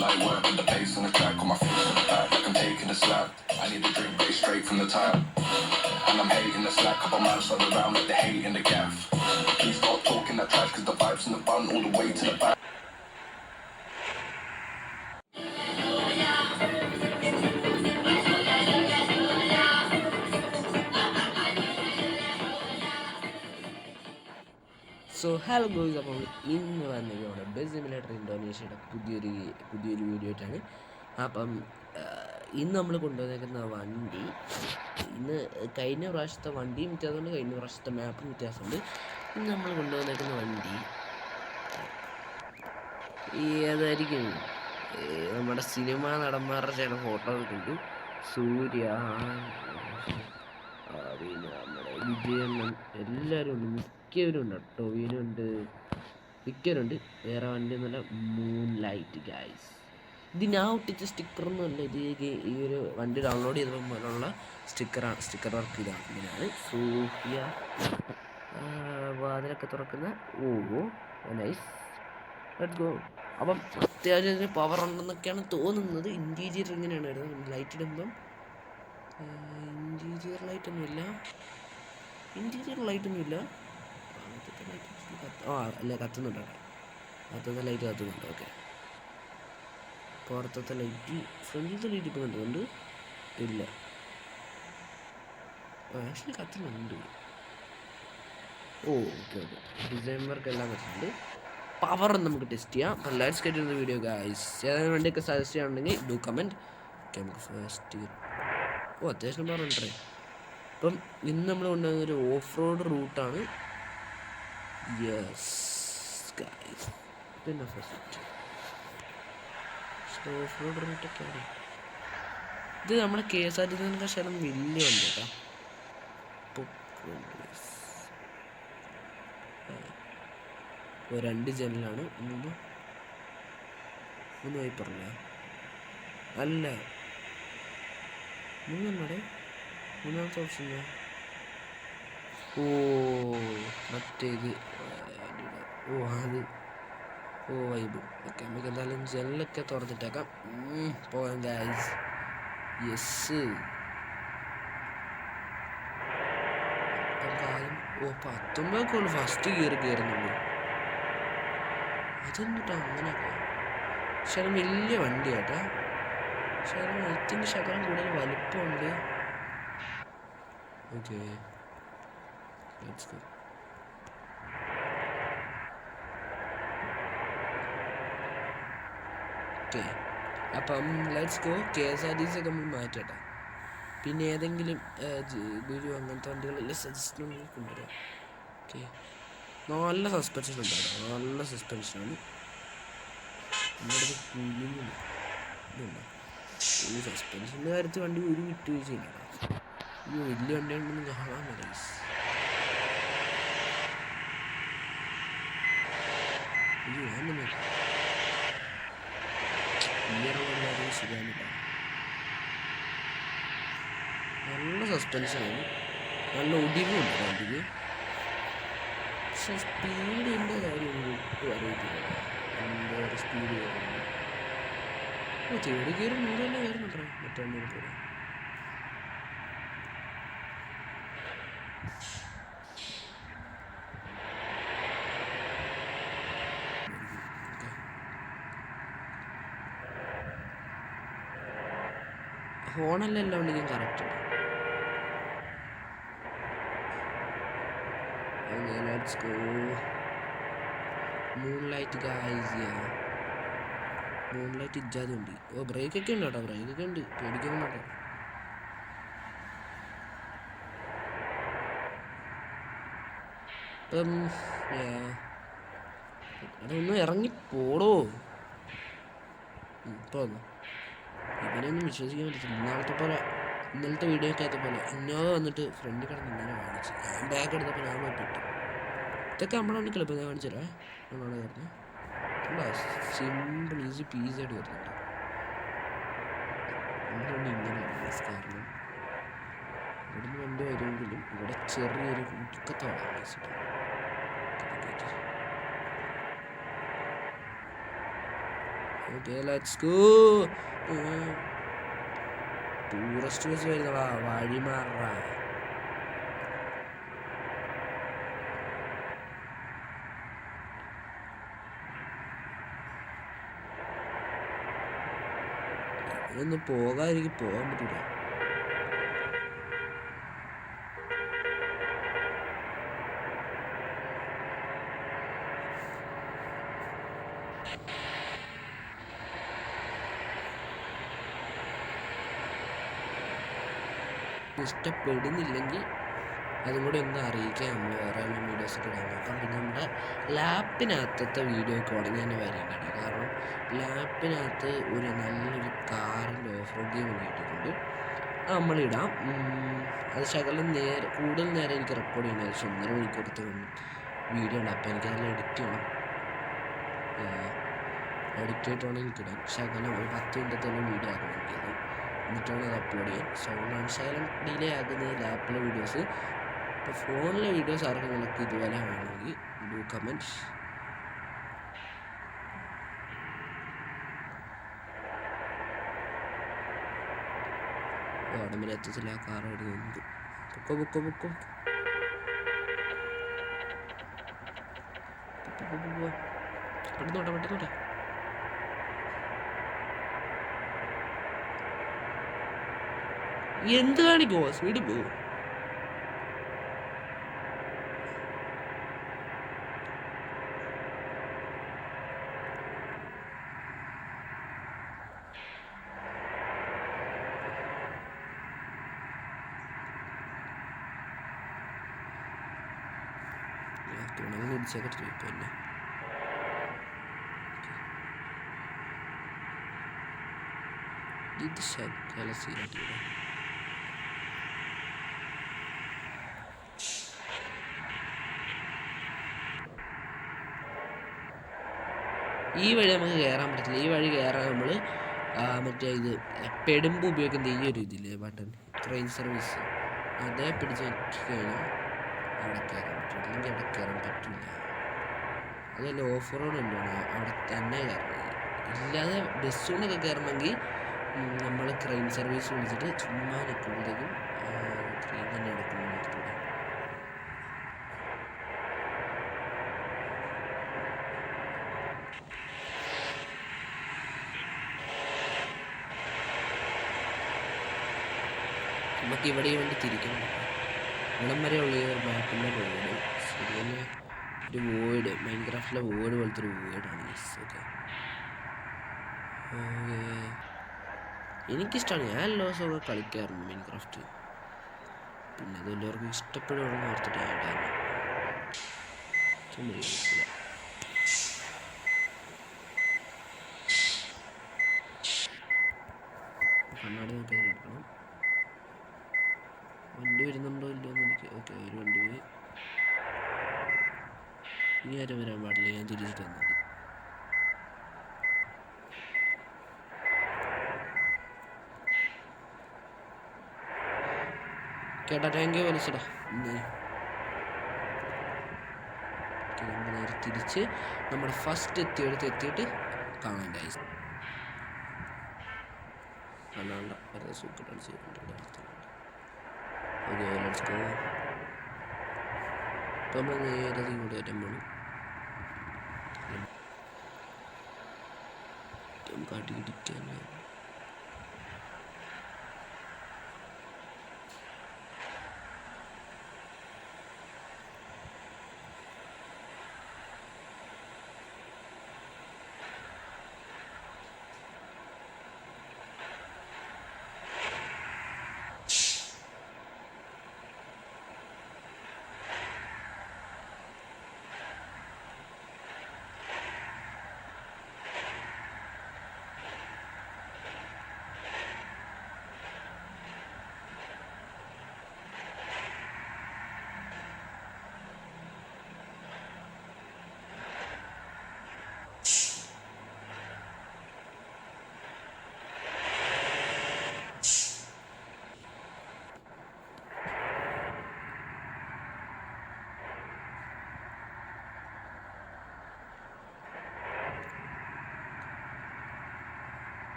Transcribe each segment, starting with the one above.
Light work with the bass on the track, on my face on the back, like I'm taking a slap. I need a drink bass straight from the tap. And I'm hating the slack, couple miles on the round, like the hate in the gaff. Please stop talking that trash, cause the vibes in the bun all the way to the back. So hello guys, അപ്പോൾ ഇന്ന് വന്നത് നമ്മുടെ bus simulator ഇന്തോനേഷ്യയുടെ പുതിയൊരു video ആയിട്ടാണ്. അപ്പം ഇന്ന് നമ്മൾ കൊണ്ടുവന്നേക്കുന്ന വണ്ടി, ഇന്ന് കഴിഞ്ഞ പ്രാവശ്യത്തെ വണ്ടിയും വ്യത്യാസമുണ്ട്, കഴിഞ്ഞ പ്രാവശ്യത്തെ മാപ്പും വ്യത്യാസമുണ്ട്. ഇന്ന് നമ്മൾ കൊണ്ടുവന്നേക്കുന്ന വണ്ടി ഏതായിരിക്കും? നമ്മുടെ സിനിമാ നടന്മാരുടെ ചില ഫോട്ടോകൾ ഉണ്ട്. സൂര്യ, പിന്നെ നമ്മുടെ വിജയണ്ണൻ, എല്ലാവരും ഉണ്ട്, മിക്കവരും ഉണ്ട്. ടൊവിനുണ്ട്, മിക്കവരുണ്ട്. വേറെ വണ്ടി ഒന്നുമല്ല, മൂൺ ലൈറ്റ് ഗൈസ്. ഇത് ഞാൻ ഒട്ടിച്ച സ്റ്റിക്കറൊന്നുമല്ല, ഇത് ഈ ഒരു വണ്ടി ഡൗൺലോഡ് ചെയ്തപ്പോൾ പോലുള്ള സ്റ്റിക്കർ വർക്ക് ഇതാണ്. ഇങ്ങനെയാണ് സൂര്യ വാതിലൊക്കെ തുറക്കുന്ന. Nice, let's go. അപ്പം അത്യാവശ്യം പവർ ഉണ്ടെന്നൊക്കെയാണ് തോന്നുന്നത്. ഇൻറ്റീരിയർ ഇങ്ങനെയാണ് വരുന്നത്. ലൈറ്റ് ഇടുമ്പം ഇൻറ്റീരിയർ ലൈറ്റൊന്നുമില്ല. അല്ല, കത്തുന്നുണ്ട്. അകത്തത്തെ ലൈറ്റ് കത്തുന്നുണ്ട്. ഓക്കെ, പുറത്തത്തെ ലൈറ്റ്, ഫ്രണ്ടിലത്തെ ലൈറ്റ് ഇപ്പോൾ കണ്ടുകൊണ്ട് ഇല്ല. ആക്ച്വലി കത്തുന്നുണ്ട്. ഓക്കെ, ഡിസൈൻ വർക്ക് എല്ലാം കത്തുന്നുണ്ട്. പവർ നമുക്ക് ടെസ്റ്റ് ചെയ്യാം. അപ്പം let's get in the video guys. ഏതായാലും വണ്ടിയൊക്കെ സജസ്റ്റ് ചെയ്യാനുണ്ടെങ്കിൽ ഡു കമൻറ്റ്. ഓക്കെ, നമുക്ക് ഫസ്റ്റ് അത്യാവശ്യം പവർ ഉണ്ടേ. അപ്പം ഇന്ന് നമ്മൾ കൊണ്ടുവന്നൊരു ഓഫ് റോഡ് റൂട്ടാണ്. യെസ് ഗൈസ്, പിന്നെ ഫസ്റ്റ് ഓഫ് റോഡ് റൂട്ടൊക്കെയാണ് ഇത്. നമ്മുടെ KSRTC ശേഷം വലിയ വണ്ടി കേട്ടോ. രണ്ട് ജനലാണ്. മൂന്ന് വൈപ്പറല്ലേ? അല്ല, മൂന്നെണ്ണടെ. മൂന്നാമത്തെ ഓപ്ഷൻ മറ്റേത്. അത് വൈബ്. ഓക്കെ, നമുക്ക് എന്തായാലും ജനലൊക്കെ തുറന്നിട്ടേക്കാം. പോകാം ഗൈസ്. യെസ്, ആദ്യം 19 ഫസ്റ്റ് കയറുന്നുള്ളൂ. അതെന്നിട്ടോ അങ്ങനെയൊക്കെ. ശകലം വലിയ വണ്ടി കേട്ടോ. ശകലം കൂടുതൽ വലുപ്പമുണ്ട്. Okay, let's go. ഓക്കെ, അപ്പം ലെറ്റ്സ് ഗോ. KSRTC ഒക്കെ നമ്മൾ മാറ്റട്ടെ. പിന്നെ ഏതെങ്കിലും ഗുരു അങ്ങനത്തെ വണ്ടികളെല്ലാം സജസ്റ്റ് കൊണ്ടുവരാം. ഓക്കെ, നല്ല സസ്പെൻഷൻ ഉണ്ടായിരുന്നു. നല്ല സസ്പെൻഷനാണ്. നമ്മുടെ കുഞ്ഞുണ്ട്. ഈ സസ്പെൻഷൻ്റെ കാര്യത്തിൽ വണ്ടി ഒരു വിട്ടുവീഴ്ചയില്ല. ഈ വലിയ വണ്ടിയാണെന്ന് കാണാൻ മതി. ശരിയാണ്. നല്ല സസ്പെൻഷനാണ്, നല്ല ഒടിവുണ്ട് വണ്ടിക്ക്. പക്ഷെ സ്പീഡിൻ്റെ കാര്യം ഒട്ടും അറിയത്തില്ല. എന്താ ഒരു സ്പീഡ് കയറുന്നു. തേടി കയറി 100 തന്നെ കയറുന്നുണ്ടോ മറ്റേ വണ്ടിയിൽ. ഹോണെല്ലാം എല്ലാം ഉണ്ടെങ്കിൽ correct. Let's go. Moonlight guys. Moonlight ഇജാതി ഉണ്ട്. ബ്രേക്കൊക്കെ ഉണ്ട് കേട്ടോ. ബ്രേക്കൊക്കെ ഉണ്ട്, പേടിക്കൊന്നും വേണ്ട. അതൊന്നും ഇറങ്ങിപ്പോടോ. ഇപ്പോൾ വന്നു. ഇവനൊന്നും വിശ്വസിക്കാൻ പറ്റത്തില്ല. ഇന്നലത്തെ വീഡിയോക്കകത്ത പോലെ ഇന്നോവ വന്നിട്ട് ഫ്രണ്ടിൽ കിടന്ന് ഇങ്ങനെ കാണിച്ചു. ഞാൻ ബാഗ് എടുത്തപ്പോൾ ഞാൻ പെട്ടു. ഇതൊക്കെ നമ്മളെ വണ്ടിക്കല്ല. ഇപ്പോൾ ഞാൻ കാണിച്ചല്ലേ നമ്മളവിടെ കയറുന്നത്. സിമ്പിൾ ഈസി പീസായിട്ട് വരുന്നുണ്ട്. നമ്മുടെ വണ്ടി ഇങ്ങനെയാണ്. കാരണം ഇവിടുന്ന് വണ്ടി വരുമെങ്കിലും ഇവിടെ ചെറിയൊരു കുടുക്കത്തോടാണ്. Okay let's go. Tourist bus വരുന്നടാ, വഴി മാറാ. ഇതൊന്ന് പോകാതിരിക്കും, പോകാൻ പറ്റൂല. ഇഷ്ടപ്പെടുന്നില്ലെങ്കിൽ അതും കൂടി ഒന്ന് അറിയിക്കുക. നമ്മൾ വേറെ വീഡിയോസ് ഒക്കെ ഇടാൻ നോക്കാം. പിന്നെ നമ്മുടെ ലാപ്പിനകത്തത്തെ വീഡിയോ ഒക്കെ ഉടനെ തന്നെ വരാൻ കേട്ടോ. കാരണം ലാപ്പിനകത്ത് ഒരു നല്ലൊരു കാറിൻ്റെ ഓഫ് റോഡ് ഗെയിം കിട്ടിയിട്ടുണ്ട്. അത് നമ്മളിടാം. അത് ശകലം കൂടുതൽ നേരം എനിക്ക് റെക്കോർഡ് ചെയ്യണം. ഏകദേശം 1.5 മണിക്കൂറത്തെ വീഡിയോ ഉണ്ട്. അപ്പോൾ എനിക്കതെല്ലാം എഡിറ്റ് ചെയ്യണം. എഡിറ്റ് ചെയ്തിട്ടാണ് എനിക്കിടാൻ. ശകലം ഒരു 10 മിനിറ്റത്തോളം വീഡിയോ ആക്കണം എനിക്കത്. എന്നിട്ടാണ് അത് അപ്ലോഡ് ചെയ്യാൻ. സൗണ്ട് ശകലം ഡിലേ ആക്കുന്നത് ലാപ്പിലെ വീഡിയോസ്. ഇപ്പോൾ ഫോണിലെ വീഡിയോസ് ആർക്കും നിങ്ങൾക്ക് ഇതുപോലെ വേണമെങ്കിൽ ഡു കമൻറ്റ്. ഉടമ്പല എത്തത്തില്ല, കാർ എടുക്കുന്നുണ്ട്. പൊക്കോ പൊക്കോ പൊക്കോ പെട്ടെന്നോട്ടെ പെട്ടെന്നോട്ടെ. എന്ത് കാണിക്കോ, സ്പീഡിൽ പോകും. തുണങ്ങി ഇടിച്ചൊക്കെ ട്രിപ്പല്ലേ. ഇത് ശകല സീനായിട്ട് ഈ വഴി നമുക്ക് കയറാൻ പറ്റത്തില്ല. ഈ വഴി കയറാൻ നമ്മൾ മറ്റേ ഇത് പെടുമ്പ് ഉപയോഗിക്കുന്ന ഈ ഒരു ഇതില്ലേ ബട്ടൺ, ട്രെയിൻ സർവീസ്, അതേ പിടിച്ച് കഴിഞ്ഞാൽ അവിടെ കയറാൻ പറ്റും. അല്ലെങ്കിൽ അവിടെ കയറാൻ പറ്റില്ല. അതല്ല ഓഫ് റോഡ് ഉണ്ടോ അവിടെ തന്നെ കയറണം. ഇല്ലാതെ ബസ്സുകൊണ്ടൊക്കെ കയറണമെങ്കിൽ നമ്മൾ ട്രെയിൻ സർവീസ് വിളിച്ചിട്ട് ചുമ്മാ നിൽക്കുമ്പോഴത്തേക്കും ട്രെയിൻ തന്നെ എടുക്കണം. നമുക്ക് ഇവിടെ വേണ്ടി തിരിക്കണം. ഇവിടം വരെ ഉള്ള മാപ്പിൻ്റെ റോഡ് ശരിയല്ല. ഒരു വോയിഡ്, മൈൻക്രാഫ്റ്റിലെ വോയിഡ് പോലത്തെ ഒരു വോയിഡാണ്. ഓക്കെ, എനിക്കിഷ്ടമാണ്. ഞാൻ എല്ലാ ദിവസമൊക്കെ കളിക്കാറുണ്ട് മൈൻക്രാഫ്റ്റ്. പിന്നെ അത് എല്ലാവർക്കും ഇഷ്ടപ്പെടുകയാണെന്ന് ഓർത്തിട്ട് ഞാൻ കണ്ണാടി നോക്കി എടുക്കണം. വണ്ടി വരുന്നുണ്ടോ ഇല്ലയോന്ന് എനിക്ക്. ഓക്കെ, ഒരു വണ്ടി പോയി. ഇനി ആരും വരാൻ പാടില്ല, ഞാൻ തിരിച്ചിട്ട് വന്നത്. കേട്ടാ, താങ്ക് യു വലിച്ചടാ. നമുക്ക് നേരെ തിരിച്ച് നമ്മുടെ ഫസ്റ്റ് എത്തിയിട്ട് കാണാൻ ഗൈസ്. കാണാണ്ട വെറുതെ സൂക്കട്ടാണ് ചെയ്തിട്ടുണ്ട്. Okay, let's go. അപ്പോൾ നമ്മൾ നേരെ ഇങ്ങോട്ട് കയറ്റാൻ പോകണം. കാട്ടി കിട്ടിക്കാൻ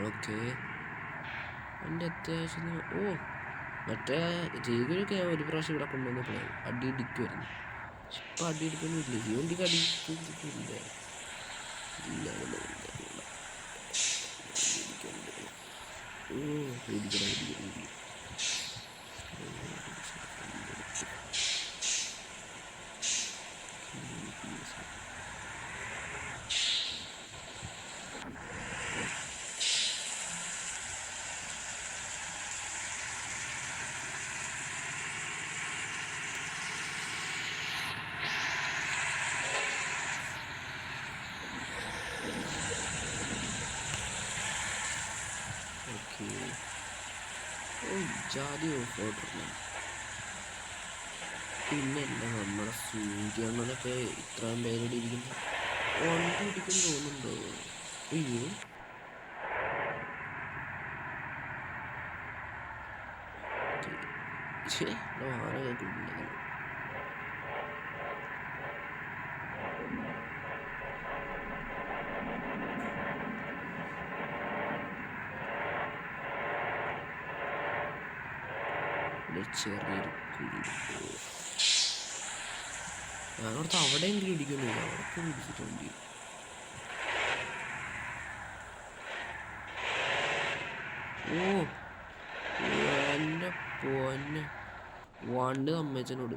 ഓക്കെ. എൻ്റെ അത്യാവശ്യം ഓ മറ്റേ ജീവനൊക്കെ ഞാൻ ഒരു പ്രാവശ്യം ഇവിടെ കൊണ്ടുവന്നപ്പോഴേ അടി ഇടിക്കുമായിരുന്നു. പക്ഷെ ഇപ്പം അടി ഇടിക്കൊന്നും ഇല്ല. ജീവൻ്റെ അടി ഇല്ല. ഓ ഇടിക്കണം. ഓക്കെ. ഓ ജാതി ഓഫ് ഓർഡർ. പിന്നല്ല നമ്മുടെ സൂര്യങ്ങളൊക്കെ ഇത്രയും പേരോട് ഇരിക്കുന്നു. വണ്ടി ഇടിക്കും തോന്നുന്നുണ്ടോ? അയ്യോ ആനൊക്കെ ഉണ്ടെങ്കിൽ ചെറിയൊരു കുഴി. ഞാനോടത്ത് അവിടെയെങ്കിലും ഇടിക്കുന്നില്ല. അവിടെ ഇടിച്ചിട്ടുണ്ട്. ഓ എൻ്റെ പൊന്നെ വണ്ട് അമ്മച്ചനോട്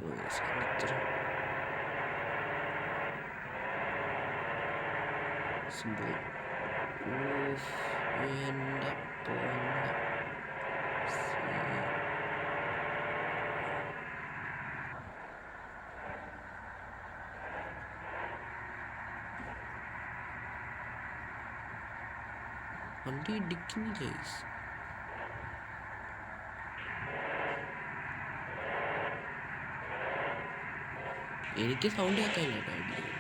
സിമ്പിൾ. ഓ എൻ്റെ പൊന്നെ വണ്ടി ഇടിക്കുന്നില്ല. എനിക്ക് സൗണ്ട് കേൾക്കാനില്ല കേട്ടോ. അടിക്കുന്നത്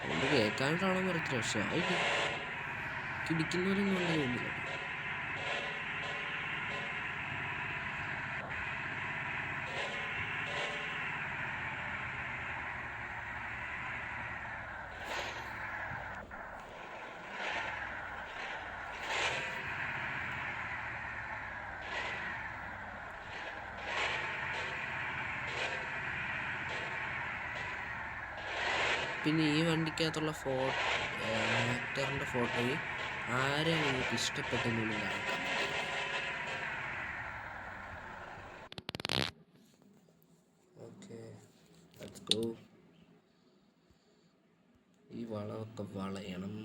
സൗണ്ട് കേൾക്കാനായിട്ടാണോന്ന് അറിയത്തില്ല. പക്ഷെ ഇടിക്കുന്നവരൊന്നും കൊണ്ട് തോന്നില്ല. പിന്നെ ഈ വണ്ടിക്കകത്തുള്ള ആക്ടറിൻ്റെ ഫോട്ടോയിൽ ആരെയാണ് എനിക്ക് ഇഷ്ടപ്പെട്ടെന്നുള്ള ഓക്കെ. Let's go. ഈ വളമൊക്കെ വളയണം.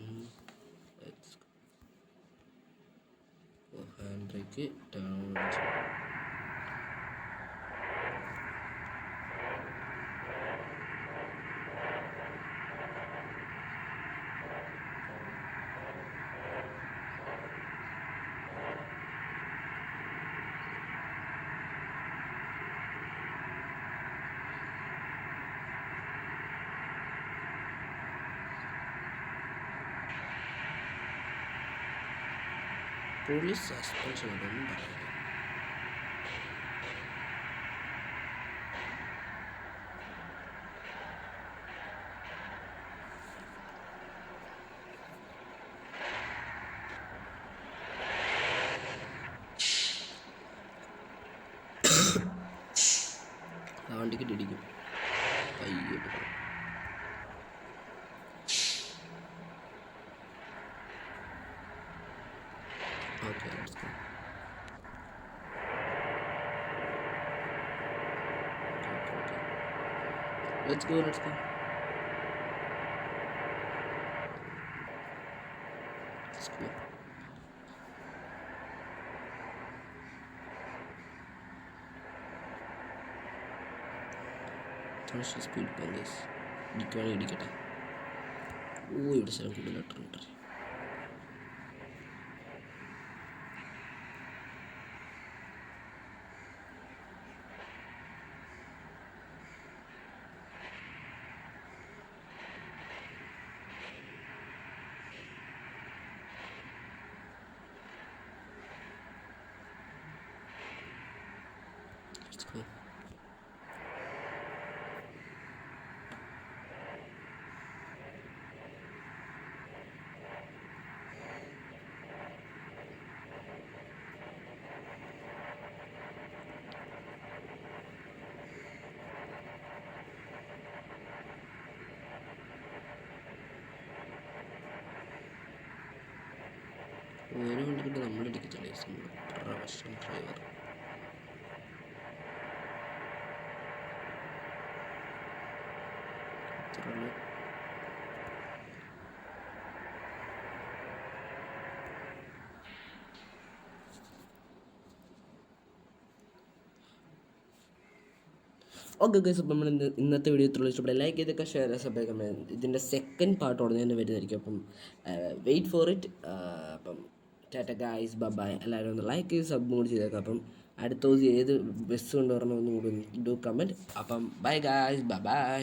ഹാൻഡ് ബ്രേക്ക് ടേൺ അടിച്ചു. പോലീസ് സസ്പെൻഷൻ അതൊന്നും പറയില്ല. ആ വണ്ടിക്ക് ഇടിക്കും. കയ്യിട്ട് പോകാം. Okay let's go. Let's go. Speed police ഇടിക്കുവാണെങ്കിൽ ഇടിക്കട്ടെ. ഓ ഇവിടെ സ്ഥലം കൂടുതലായിട്ടുണ്ട്. Let's go. ഒരു വണ്ടിക്കിട്ട് നമ്മളിടിക്കത്തില്ലേ, പ്രൊഫഷൻ ഡ്രൈവർ. ഇത്രയുള്ളൂ. ഓക്കെ ഗൈസ്, അപ്പം നമ്മൾ ഇന്നത്തെ വീഡിയോ ഇത്രയുള്ളൂ. ഇഷ്ടപ്പെട്ട ലൈക്ക് ചെയ്തൊക്കെ ഷെയർ സബ്സ്ക്രൈബ് കമൻറ്റ്. ഇതിൻ്റെ സെക്കൻഡ് പാർട്ട് ഉടനെ തന്നെ വരുന്നതായിരിക്കും. അപ്പം വെയിറ്റ് ഫോർ ഇറ്റ്. അപ്പം ടാറ്റ ഗൈസ്, ബൈ. എല്ലാവരും ഒന്ന് ലൈക്ക് ചെയ്ത് സബ് കൂടി ചെയ്തേക്കാം. അപ്പം അടുത്ത ദിവസം ഏത് ബസ് കൊണ്ടുവരണമെന്നും കൂടി ഡു കമൻറ്റ്. അപ്പം ബൈ ഗൈസ്, ബൈ.